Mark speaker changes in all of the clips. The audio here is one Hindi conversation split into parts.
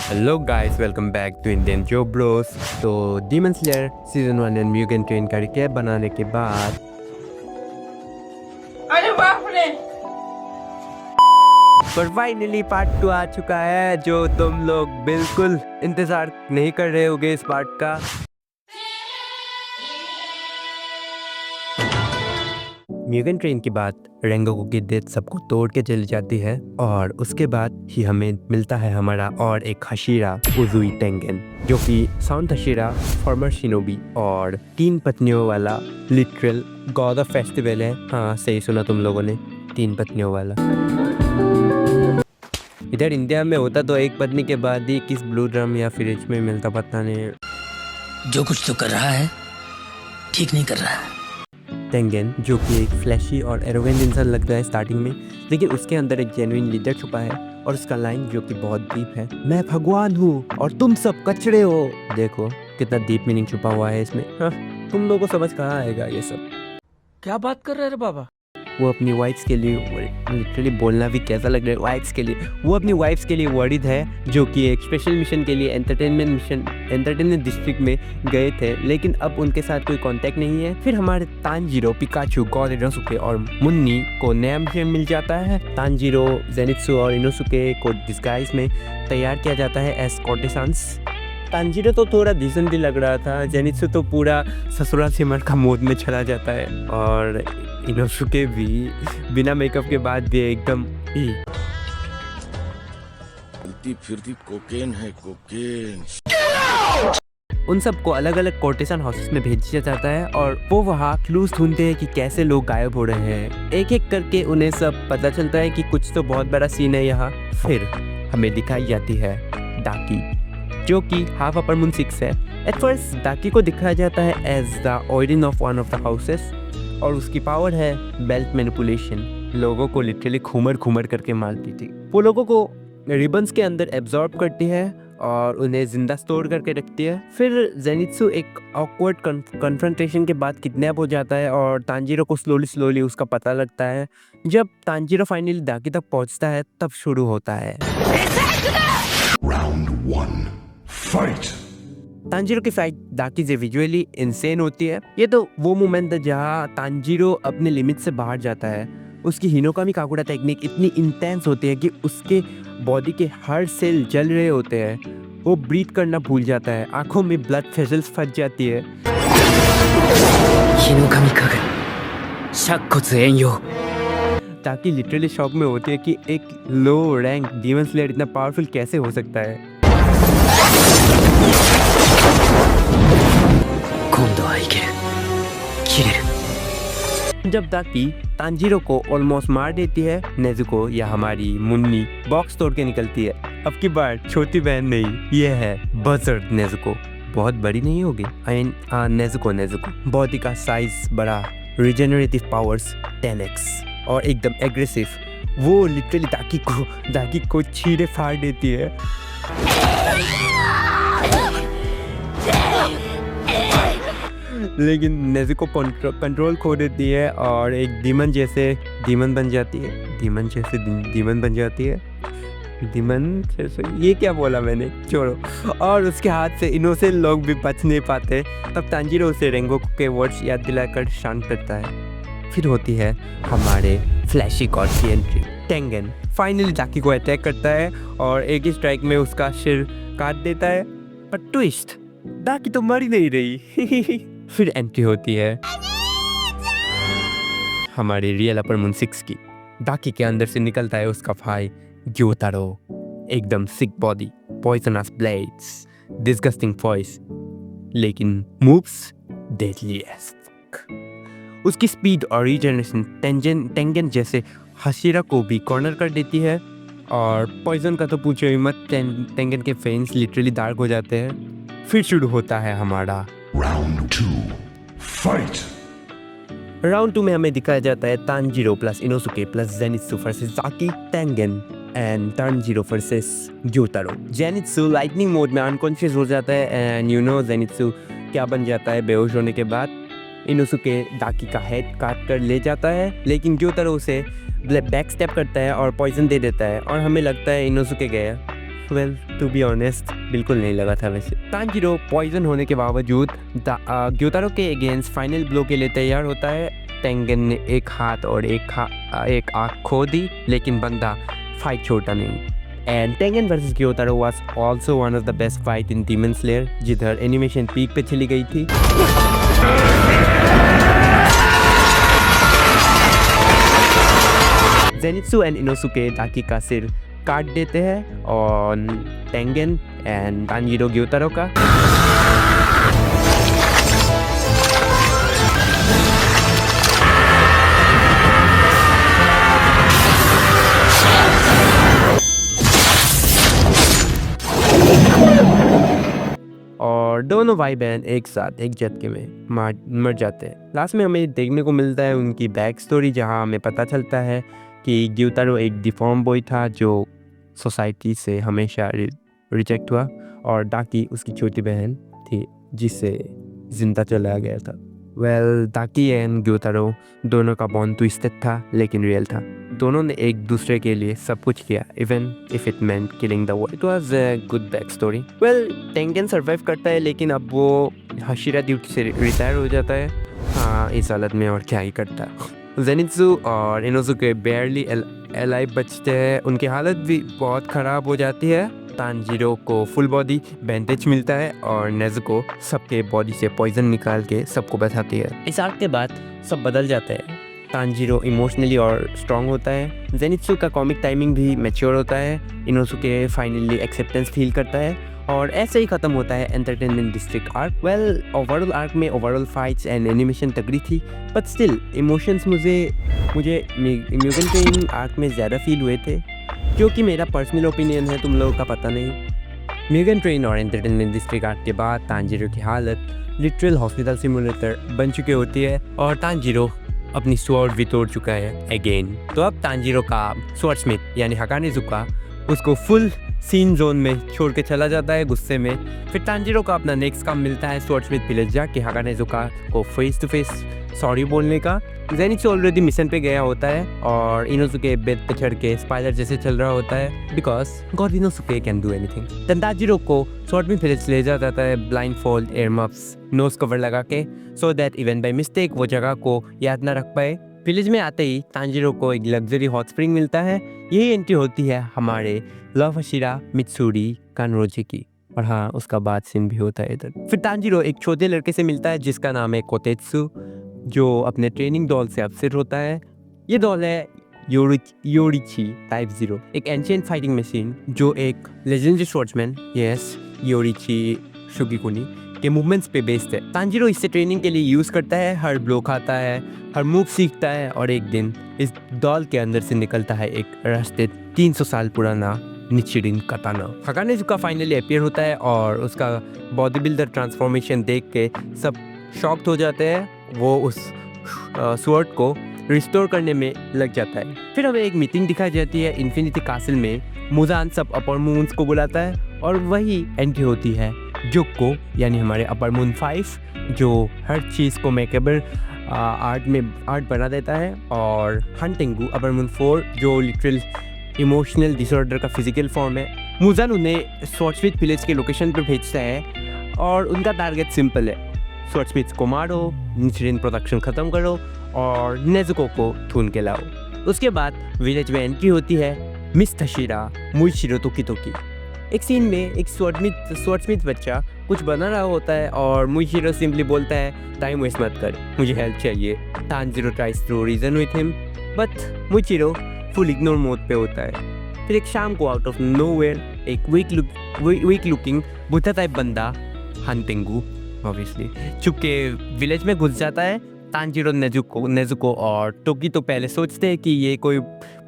Speaker 1: Hello guys, welcome back to Indian Joe bros. तो demon slayer season 1 and Mugen train का रिकैप बनाने के बाद
Speaker 2: अरे बाप रे,
Speaker 1: पर फाइनली पार्ट 2 आ चुका है, जो तुम लोग बिल्कुल इंतजार नहीं कर रहे होगे इस पार्ट का। म्यूगेन ट्रेन के बाद रेंगोकू की डेथ सबको तोड़ के चली जाती है और उसके बाद ही हमें मिलता है हमारा और एक हशीरा उजुई टेंगेन, जो कि साउंड हशीरा फॉर्मर शिनोबी और 3 पत्नियों वाला लिटरल गॉड ऑफ फेस्टिवल है। हाँ, सही सुना तुम लोगों ने, 3 पत्नियों वाला। इधर इंडिया में होता तो एक पत्नी के बाद ही किस ब्लू ड्रम या फ्रिज में मिलता, पता नहीं।
Speaker 3: जो कुछ तो कर रहा है ठीक नहीं कर रहा है।
Speaker 1: टेंगेन जो कि एक फ्लैशी और एरोगेंट इंसान लगता है स्टार्टिंग में, लेकिन उसके अंदर एक जेन्युइन लीडर छुपा है और उसका लाइन जो कि बहुत डीप है, मैं भगवान हूँ और तुम सब कचरे हो। देखो कितना डीप मीनिंग छुपा हुआ है इसमें। हाँ, तुम लोगों को समझ कहाँ आएगा ये सब।
Speaker 3: क्या बात कर रहे रे बाबा?
Speaker 1: वो अपनी वाइफ्स के लिए, लिटरली बोलना भी कैसा लग रहा है, वाइफ्स के लिए, वो अपनी वाइफ्स के लिए वरीड है, जो कि एक स्पेशल मिशन के लिए एंटरटेनमेंट डिस्ट्रिक्ट में गए थे, लेकिन अब उनके साथ कोई कांटेक्ट नहीं है। फिर हमारे तानजीरो, पिकाचू, गॉड इनोसुके और मुन्नी को नया मिशन मिल जाता है। तानजीरो, जेनित्सु और इनोसुके को डिस्गाइज में तैयार किया जाता है एज कॉर्टेसान्स। तानजीरो तो थोड़ा डिसेंट ही लग रहा था, जेनित्सु तो पूरा ससुराल सिमर का मोड में चला जाता है और इनोसुके भी बिना मेकअप के बाद भी एकदम
Speaker 4: चलती फिरती कोकेन है, कोकेन।
Speaker 1: उन सबको अलग अलग कोर्टेसन हाउसेस में भेजा जाता है और वो वहाँ क्लूज ढूंढते हैं कि कैसे लोग गायब हो रहे हैं। एक एक करके उन्हें सब पता चलता है कि कुछ तो बहुत बड़ा सीन है यहाँ। फिर हमें दिखाई जाती है डाकी, जो कि हाफ अपर मून 6 है। एट फर्स्ट डाकी को दिखाया जाता है as the origin of one of the houses और उसकी पावर है बेल्ट मैनिपुलेशन। लोगों को लिटरली घूमर करके मारती थी। वो लोगों को रिबन्स के अंदर एब्जॉर्ब करती है और उन्हें जिंदा स्टोर करके रखती है। फिर जेनित्सु एक ऑकवर्ड कन्फ्रंटेशन के बाद किडनैप हो जाता है और तानजीरो को स्लोली उसका पता लगता है। जब तानजीरो फाइनली डाकी तक पहुंचता है तब शुरू होता है
Speaker 4: राउंड 1 फाइट।
Speaker 1: तानजीरो की फाइट डाकी से विजुअली इंसेन होती है। ये तो वो मोमेंट है जहाँ तानजीरो अपने लिमिट से बाहर जाता है। उसकी हिनोकामी काकुरा टेक्निक इतनी इंटेंस होती है कि उसके बॉडी के हर सेल जल रहे होते हैं। वो ब्रीथ करना भूल जाता है, आंखों में ब्लड वेसल्स फट जाती है।
Speaker 3: हिनोकामी काकुरा शाकुत्सु एन्यो।
Speaker 1: ताकि लिटरली शॉक में होती है कि एक लो रैंक डीमन स्लेयर इतना पावरफुल कैसे हो सकता है। जब डाकी तानजीरो को ऑलमोस्ट मार देती है, नेजुको या हमारी मुन्नी बॉक्स तोड़ के निकलती है। अब की बार छोटी बहन नहीं, ये है बजर्ड नेजुको। बहुत बड़ी नहीं होगी, नेजुको बॉडी का साइज बड़ा, रिजेनरेटिव पावर्स 10x और एकदम एग्रेसिव। वो लिटरली डाकी को चीरे फाड़ देती है। लेकिन नेजुको कंट्रोल खो देती है और एक डीमन बन जाती है। ये क्या बोला मैंने, छोड़ो। और उसके हाथ से इनोसेंट लोग भी बच नहीं पाते। तब तानजीरो उसे रेंगोकू के वर्ड्स याद दिलाकर शांत करता है। फिर होती है हमारे फ्लैशी गॉड की एंट्री। टेंगेन फाइनली डाकी को अटैक करता है और एक ही स्ट्राइक में उसका सिर काट देता है। पर ट्विस्ट, डाकी तो मर ही नहीं रही। फिर एंट्री होती है हमारी रियल अपर मून 6 की। डाकी के अंदर से निकलता है उसका भाई ग्योतारो, एकदम sick body, poisonous blades, disgusting voice, लेकिन मूव्स डेडलीएस्ट। उसकी स्पीड और रीजनरेशन टेंगेन जैसे हशीरा को भी कॉर्नर कर देती है और पॉइजन का तो पूछो ही मत, टेंगेन के फेंस लिटरली डार्क हो जाते हैं। फिर शुरू होता है हमारा
Speaker 4: राउंड 2 फाइट।
Speaker 1: राउंड 2 में हमें दिखाया जाता है Tanjiro plus Inosuke plus Zenitsu versus Daki, Tengen and Tanjiro versus Gyutaro. Zenitsu lightning mode में अनकॉन्शियस हो जाता है एंड जेनित्सु क्या बन जाता है बेहोश होने के बाद। इनोसुके डाकी का हेड काट कर ले जाता है, लेकिन ग्योतारो उसे बैक स्टेप करता है और पॉइजन दे देता है और हमें लगता है इनोसुके गया। वेल टू बी ऑनेस्ट बिल्कुल नहीं लगा था वैसे। तानजीरो पॉइजन होने के बावजूद ग्योतारो के अगेंस्ट फाइनल ब्लो के लिए तैयार होता है। टेंगन ने एक हाथ और एक आँख खो दी, लेकिन बंदा फाइट छोड़ता नहीं। And Tengen versus Gyutaro was also one of the best fight in demon slayer, जिधर एनिमेशन पीक पे चली गई थी। जेनित्सु एंड इनोसुके ताकी का सिर काट देते हैं और टेंगन एंड तानजीरो ग्योतारो का। और दोनों भाई बहन एक साथ एक झटके में मर जाते हैं। लास्ट में हमें देखने को मिलता है उनकी बैक स्टोरी, जहां हमें पता चलता है कि ग्योतारो एक डिफॉर्म बॉय था जो सोसाइटी से हमेशा रिजेक्ट हुआ, और डाकी उसकी छोटी बहन थी जिससे जिंदा चला गया था। वेल दाकी एंड ग्योतारो दोनों का बॉन्ड ट्विस्टेड था लेकिन रियल था। दोनों ने एक दूसरे के लिए सब कुछ किया, even if it meant killing the world. It was a good back story. Well Tengen survive करता है, लेकिन अब वो हशिरा ड्यूटी से रिटायर हो जाता है। हाँ, इस हालत में और क्या ही करता। जेनित्सु और इनोसुके बेयरली अलाइव बचते हैं। उनकी हालत भी बहुत ख़राब हो जाती है। तानजीरो को फुल बॉडी बैंडेज मिलता है और नेजुको सबके बॉडी से पॉइजन निकाल के सबको बचाती है। इस आर्क के बाद सब बदल जाता है। तानजीरो इमोशनली और स्ट्रॉन्ग होता है। जेनित्सु का कॉमिक टाइमिंग भी मैच्योर होता है। इनोसुके फाइनली एक्सेप्टेंस फील करता है और ऐसे ही ख़त्म होता है entertainment district arc. Well overall arc में ओवरऑल फाइट्स एंड एनिमेशन तगड़ी थी, बट स्टिल इमोशंस मुझे म्यूगन ट्रेन आर्क में ज़्यादा फील हुए थे, क्योंकि मेरा पर्सनल ओपिनियन है, तुम लोगों का पता नहीं। म्यूगन ट्रेन और एंटरटेनमेंट डिस्ट्रिक्ट आर्क के बाद तानजीरो की हालत लिटरल हॉस्पिटल सिमुलेटर बन चुकी होती है और तानजीरो अपनी स्वॉर्ड भी तोड़ चुका है अगेन। तो अब तानजीरो का स्वॉर्डस्मिथ यानी हकानेजुका उसको फुल सीन जोन में छोड़ के चला जाता है गुस्से में। फिर तानजीरो को अपना नेक्स्ट काम मिलता है स्वॉर्डस्मिथ विलेज जाके हकानेजुका को फेस टू फेस सॉरी बोलने का। जेनित्सु ऑलरेडी मिशन पे गया होता है और इनोसुके बेड पे चढ़ के स्पाइडर जैसे चल रहा होता है, because god Inosuke can do anything. Tanjiro को स्वॉर्डस्मिथ विलेज ले जाता है blindfold air muffs nose cover लगा के, so that even by mistake वो जगह को याद ना रख पाए। विलेज में आते ही तानजीरो को एक लग्जरी हॉट स्प्रिंग मिलता है। यही एंट्री होती है हमारे लव हशिरा मित्सुरी कानरोजी की, और हाँ उसका बाद सीन भी होता है इधर। फिर तानजीरो एक छोटे लड़के से मिलता है जिसका नाम है कोतेत्सु, जो अपने ट्रेनिंग डॉल से अपसेट होता है। ये डॉल है योरिची टाइप 0, एक एंशिएंट फाइटिंग मशीन जो एक लेजेंडरी स्वॉर्ड्समैन योरिची शुगिकुनी के मूवमेंट्स पे बेस्ड है। तानजीरो इससे ट्रेनिंग के लिए यूज़ करता है, हर ब्लो खाता है, हर मूव सीखता है, और एक दिन इस डॉल के अंदर से निकलता है एक रस्ते 300 साल पुराना निचिरिन कताना। हकानेजुका फाइनली अपीयर होता है और उसका बॉडी बिल्डर ट्रांसफॉर्मेशन देख के सब शॉक्ड हो जाते हैं। वो उस स्वॉर्ड को रिस्टोर करने में लग जाता है। फिर हमें एक मीटिंग दिखाई जाती है इन्फिनिटी कासल में। मुजान सब अपर मून्स को बुलाता है और वही एंट्री होती है जुक्को यानी हमारे अपर मून 5, जो हर चीज़ को मेकेबल आर्ट बना देता है, और हंटिंगू अपर मून 4 जो लिटरल इमोशनल डिसऑर्डर का फिजिकल फॉर्म है। मुजान उन्हें स्वॉर्डस्मिथ विलेज के लोकेशन पर भेजता है और उनका टारगेट सिंपल है, स्वॉर्डस्मिथ को मारो, निचिरिन प्रोडक्शन ख़त्म करो और नेजुको को ढूंढ के लाओ। उसके बाद विलेज में एंट्री होती है मिस हशिरा मुइशिरो तोकी। एक सीन में एक स्वॉर्डस्मिथ बच्चा कुछ बना रहा होता है और मुइशिरो सिंपली बोलता है टाइम वेस्ट मत कर, मुझे हेल्प चाहिए। Tanjiro tries to reason with him, but Muichiro full ignore mode पे होता है। फिर एक शाम को आउट ऑफ नोवेयर एक वीक लुकिंग बुद्धा टाइप बंदा हंटिंगू ऑब्वियसली चुपके विलेज में घुस जाता है। तानजीरो नेजुको और टोकी तो पहले सोचते हैं कि ये कोई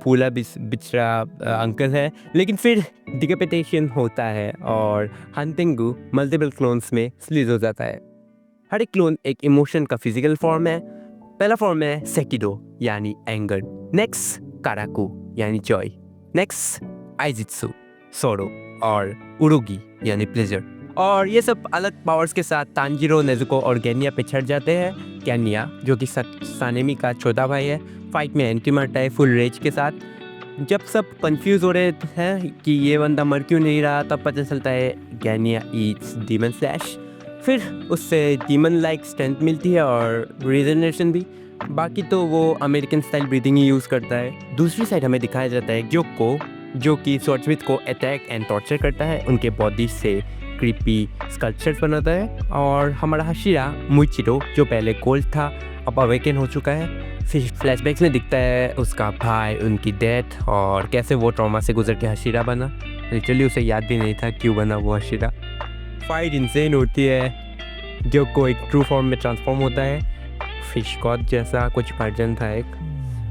Speaker 1: फूला बिछड़ा अंकल है, लेकिन फिर डिकेपिटेशन होता है और हंटिंगू मल्टीपल क्लोन्स में स्लीज हो जाता है। हर एक क्लोन एक इमोशन का फिजिकल फॉर्म है। पहला फॉर्म है सेकिडो यानी एंगर, नेक्स्ट काराकू यानी जॉय, नेक्स्ट आइजित्सु सोरो, और उरुगी यानी प्लेजर। और ये सब अलग पावर्स के साथ तानजीरो नेजुको और गेनिया पे चढ़ जाते हैं। गेनिया जो कि सानेमी का छोटा भाई है, फाइट में एंट्री मारता है फुल रेज के साथ। जब सब कंफ्यूज हो रहे हैं कि ये बंदा मर क्यों नहीं रहा, तब पता चलता है गैनिया ईट्स डीमन फ्लैश। फिर उससे डीमन लाइक स्ट्रेंथ मिलती है और रीजनरेशन भी। बाकी तो वो अमेरिकन स्टाइल ब्रीदिंग ही यूज़ करता है। दूसरी साइड हमें दिखाया जाता है ग्योक को, जो कि स्वॉर्डस्मिथ को अटैक एंड टॉर्चर करता है, उनके बॉडी से क्रीपी स्कल्पचर्स बनाता है। और हमारा हशीरा मुइचिरो, जो पहले कोल्ड था, अब अवेकन हो चुका है। फिर फ्लैशबैक्स में दिखता है उसका भाई, उनकी डेथ और कैसे वो ट्रॉमा से गुजर के हशीरा बना। लिटरली उसे याद भी नहीं था क्यों बना वो हशीरा। फाइट इंसेन होती है। जो को एक ट्रू फॉर्म में ट्रांसफॉर्म होता है, फिश गॉड जैसा कुछ वर्जन था एक।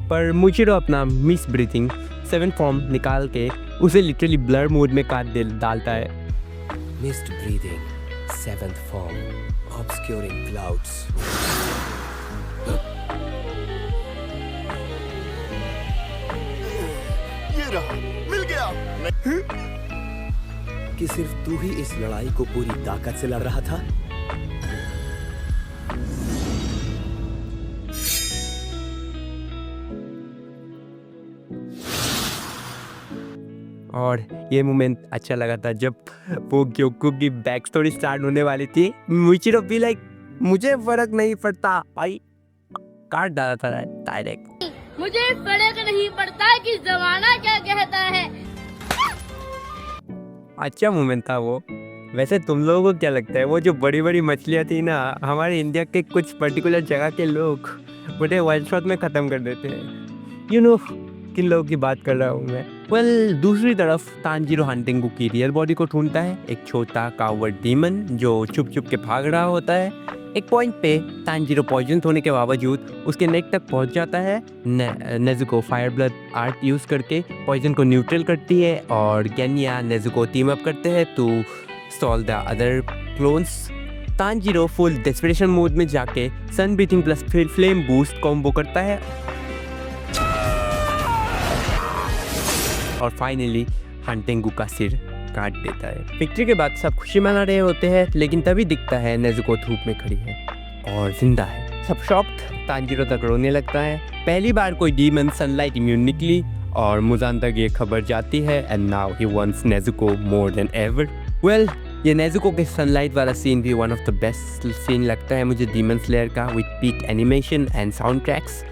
Speaker 1: पर मुचिरो अपना मिस ब्रीथिंग 7 फॉर्म निकाल के उसे लिटरली ब्लर मोड में काट डालता है।
Speaker 2: Mist breathing, 7th form, obscuring clouds.
Speaker 4: ये रहा, मिल गया।
Speaker 2: कि सिर्फ तू ही इस लड़ाई को पूरी ताकत से लड़ रहा था?
Speaker 1: और ये मोमेंट अच्छा लगा था जब वो ग्योको की बैक स्टोरी स्टार्ट होने वाली थी। मुचिरो भी लाइक मुझे फर्क नहीं पड़ता भाई, काट डाला था डायरेक्ट।
Speaker 5: मुझे फर्क नहीं पड़ता कि जमाना क्या कहता है।
Speaker 1: अच्छा मोमेंट था वो। वैसे तुम लोगों को क्या लगता है, वो जो बड़ी बड़ी मछलियाँ थी ना, हमारे इंडिया के कुछ पर्टिकुलर जगह के लोग बड़े वन शॉट में ख़त्म कर देते हैं। यू नो किन लोगों की बात कर रहा हूँ मैं। वेल, दूसरी तरफ तांजीरो हंटिंगू की रियल बॉडी को ढूंढता है, एक छोटा कावर्ड डीमन जो छुप छुप के भाग रहा होता है। एक पॉइंट पे तांजीरो पॉइजन होने के बावजूद उसके नेक तक पहुंच जाता है। Nezuko fire blood art use करके पॉइजन को न्यूट्रल करती है और गैनिया नेजुको टीम अप करते हैं to solve the other clones. Tanjiro full desperation mode में जाके सन ब्रीथिंग प्लस फिर फ्लेम बूस्ट कॉम्बो करता है और फाइनली हंटिंगू का सिर काट देता है। विक्ट्री के बाद सब खुशी मना रहे होते हैं, लेकिन तभी दिखता है नेजुको धूप में खड़ी है और जिंदा है। सब शॉक्ड, तांजीरो तक रोने लगता है। पहली बार कोई डीमन सनलाइट इम्यून निकली और मुजान तक ये खबर जाती है and now he wants Nezuko more than ever. Well, ये नेजुको के सनलाइट वाला सीन भी one of the best scene लगता है मुझे डीमन स्लेयर का, with peak animation and soundtracks.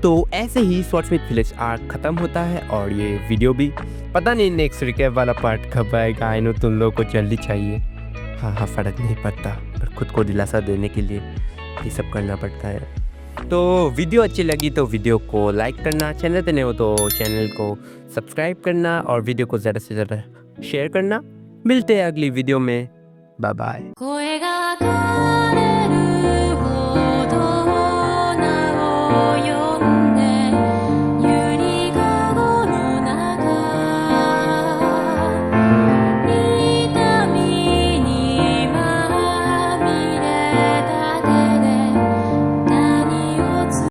Speaker 1: तो ऐसे ही स्वॉर्डस्मिथ विलेज आर्क ख़त्म होता है और ये वीडियो भी। पता नहीं नेक्स्ट रिकैप वाला पार्ट कब आएगा। आई नो तुम लोगों को जल्दी चाहिए। हाँ, फ़र्क नहीं पड़ता, पर खुद को दिलासा देने के लिए ये सब करना पड़ता है। तो वीडियो अच्छी लगी तो वीडियो को लाइक करना, चैनल पे नए हो तो चैनल को सब्सक्राइब करना और वीडियो को ज़्यादा से ज़्यादा शेयर करना। मिलते हैं अगली वीडियो में। Bye bye.